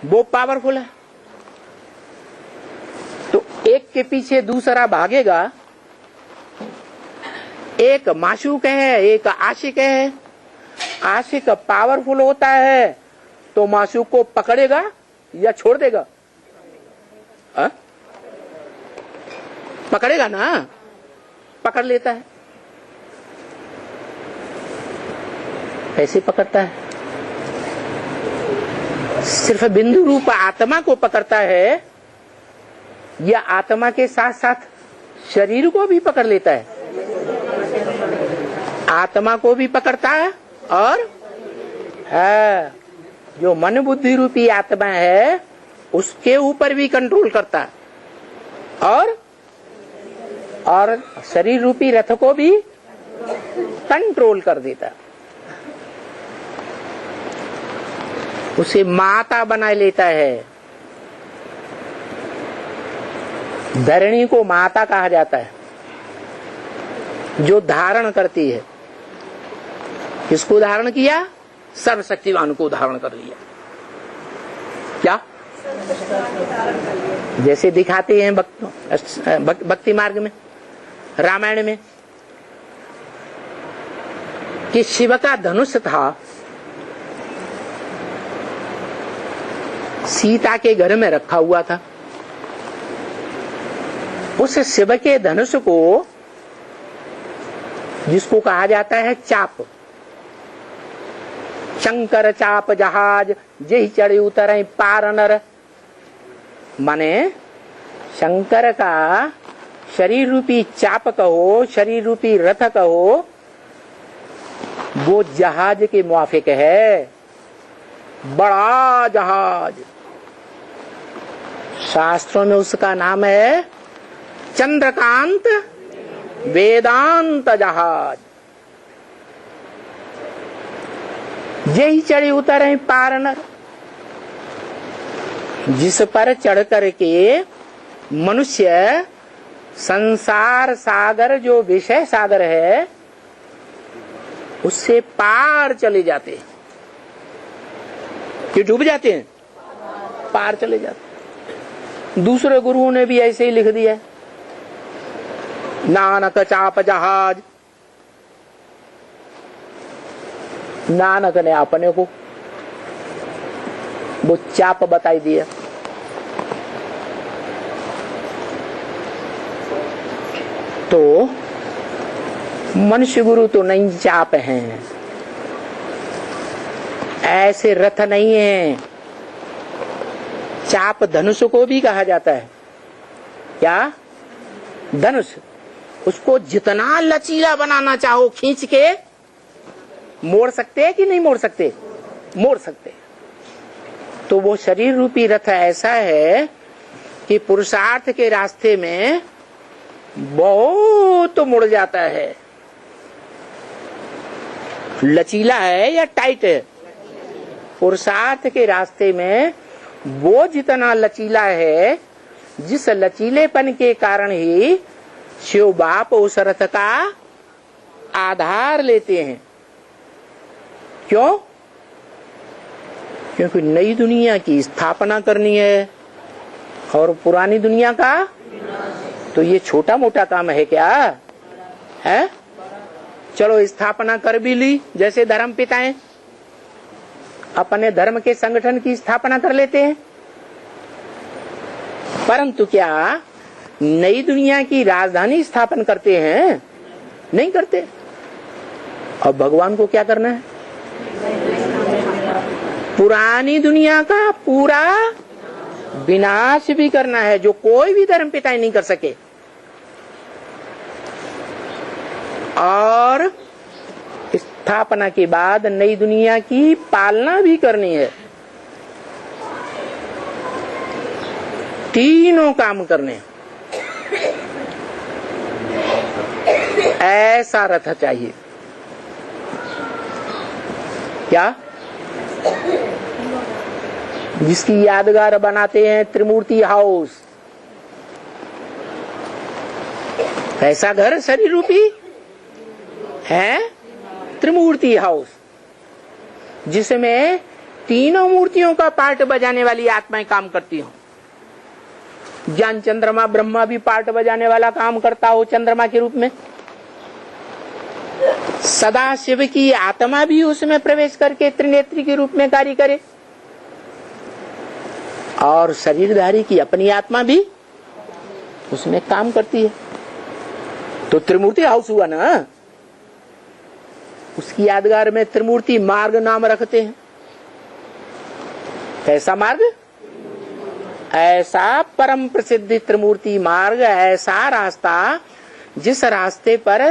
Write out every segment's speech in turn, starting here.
वो पावरफुल है। तो एक के पीछे दूसरा भागेगा। एक माशूक है, एक आशिक है। आशिक पावरफुल होता है तो माशूक को पकड़ेगा या छोड़ देगा? पकड़ेगा ना, पकड़ लेता है। कैसे पकड़ता है? सिर्फ बिंदु रूप आत्मा को पकड़ता है या आत्मा के साथ साथ शरीर को भी पकड़ लेता है? आत्मा को भी पकड़ता है और जो मन बुद्धि रूपी आत्मा है उसके ऊपर भी कंट्रोल करता है और शरीर रूपी रथ को भी कंट्रोल कर देता है। उसे माता बना लेता है। धरणी को माता कहा जाता है, जो धारण करती है। किसको धारण किया? सर्वशक्तिवान को धारण कर लिया। क्या? जैसे दिखाते हैं भक्ति मार्ग में, रामायण में, कि शिव का धनुष था, सीता के घर में रखा हुआ था। उस शिव के धनुष को, जिसको कहा जाता है चाप, शंकर चाप जहाज जही चढ़े उतरे पार नर, माने शंकर का शरीर रूपी चाप कहो, शरीर रूपी रथ कहो, वो जहाज के मुआफिक है, बड़ा जहाज। शास्त्रों में उसका नाम है चंद्रकांत वेदांत जहाज। यही चढ़े उतरे पार नर, जिस पर चढ़ करके मनुष्य संसार सागर, जो विषय सागर है, उससे पार चले जाते हैं। कि डूब जाते हैं, पार चले जाते हैं। दूसरे गुरुओं ने भी ऐसे ही लिख दिया, नानक चाप जहाज। नानक ने अपने को वो चाप बताई दिया। तो मनुष्य गुरु तो नहीं चाप हैं, ऐसे रथ नहीं है। चाप धनुष को भी कहा जाता है। क्या? धनुष। उसको जितना लचीला बनाना चाहो खींच के मोड़ सकते हैं कि नहीं मोड़ सकते? मोड़ सकते। तो वो शरीर रूपी रथ ऐसा है कि पुरुषार्थ के रास्ते में बहुत मुड़ जाता है। लचीला है या टाइट है? पुरुषार्थ के रास्ते में वो जितना लचीला है, जिस लचीलेपन के कारण ही शिव बाप उस रथ का आधार लेते हैं। क्यों? क्योंकि नई दुनिया की स्थापना करनी है और पुरानी दुनिया का तो ये छोटा मोटा काम है क्या है? चलो स्थापना कर भी ली, जैसे धर्म पिताएं अपने धर्म के संगठन की स्थापना कर लेते हैं, परंतु क्या नई दुनिया की राजधानी स्थापन करते हैं? नहीं करते। अब भगवान को क्या करना है? पुरानी दुनिया का पूरा विनाश भी करना है, जो कोई भी धर्म पिता नहीं कर सके। और स्थापना के बाद नई दुनिया की पालना भी करनी है। तीनों काम करने, ऐसा रथ चाहिए। क्या? जिसकी यादगार बनाते हैं त्रिमूर्ति हाउस। ऐसा घर शरीर रूपी है त्रिमूर्ति हाउस, जिसमें तीनों मूर्तियों का पार्ट बजाने वाली आत्माएं काम करती हो। ज्ञान चंद्रमा ब्रह्मा भी पार्ट बजाने वाला काम करता हो चंद्रमा के रूप में। सदा शिव की आत्मा भी उसमें प्रवेश करके त्रिनेत्री के रूप में कार्य करे, और शरीरधारी की अपनी आत्मा भी उसमें काम करती है। तो त्रिमूर्ति हाउस हुआ ना। उसकी यादगार में त्रिमूर्ति मार्ग नाम रखते हैं। कैसा मार्ग? ऐसा परम प्रसिद्ध त्रिमूर्ति मार्ग, ऐसा रास्ता जिस रास्ते पर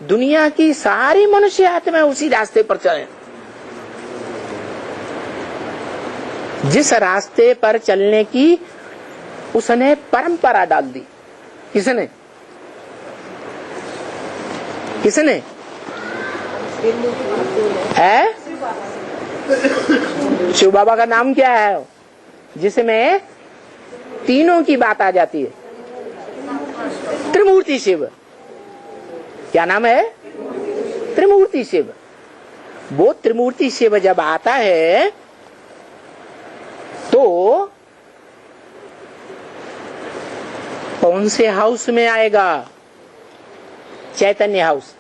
दुनिया की सारी मनुष्य आत्मा उसी रास्ते पर चले। जिस रास्ते पर चलने की उसने परंपरा डाल दी। किसने? किसने है? शिव बाबा का नाम क्या है जिसमें तीनों की बात आ जाती है? त्रिमूर्ति शिव। क्या नाम है? त्रिमूर्ति शिव। वो त्रिमूर्ति शिव जब आता है तो कौन से हाउस में आएगा? चैतन्य हाउस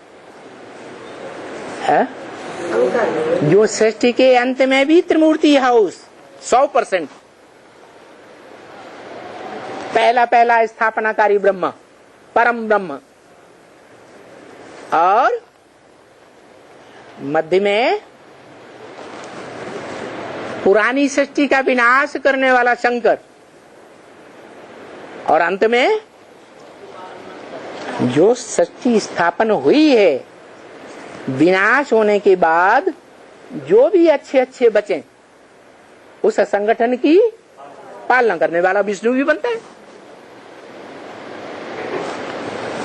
है, जो सृष्टि के अंत में भी त्रिमूर्ति हाउस 100%। पहला स्थापनाकारी ब्रह्म, परम ब्रह्म, और मध्य में पुरानी सृष्टि का विनाश करने वाला शंकर, और अंत में जो सृष्टि स्थापन हुई है, विनाश होने के बाद जो भी अच्छे अच्छे बचे उस संगठन की पालना करने वाला विष्णु भी बनता है।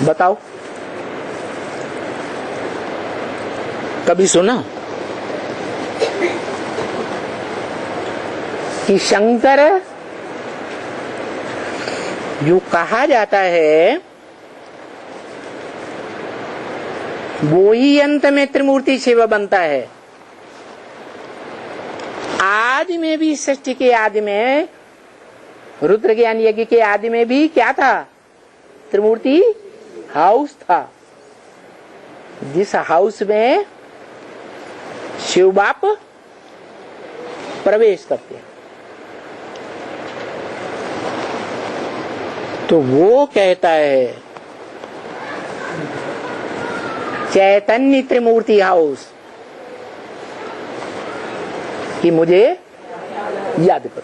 बताओ, कभी सुना कि शंकर जो कहा जाता है वो ही अंत में त्रिमूर्ति शिव बनता है? आदि में भी, सृष्टि के आदि में, रुद्र ज्ञान यज्ञ के आदि में भी क्या था? त्रिमूर्ति हाउस था, जिस हाउस में शिव बाप प्रवेश करते हैं। तो वो कहता है चैतन्य त्रिमूर्ति हाउस कि मुझे याद करो।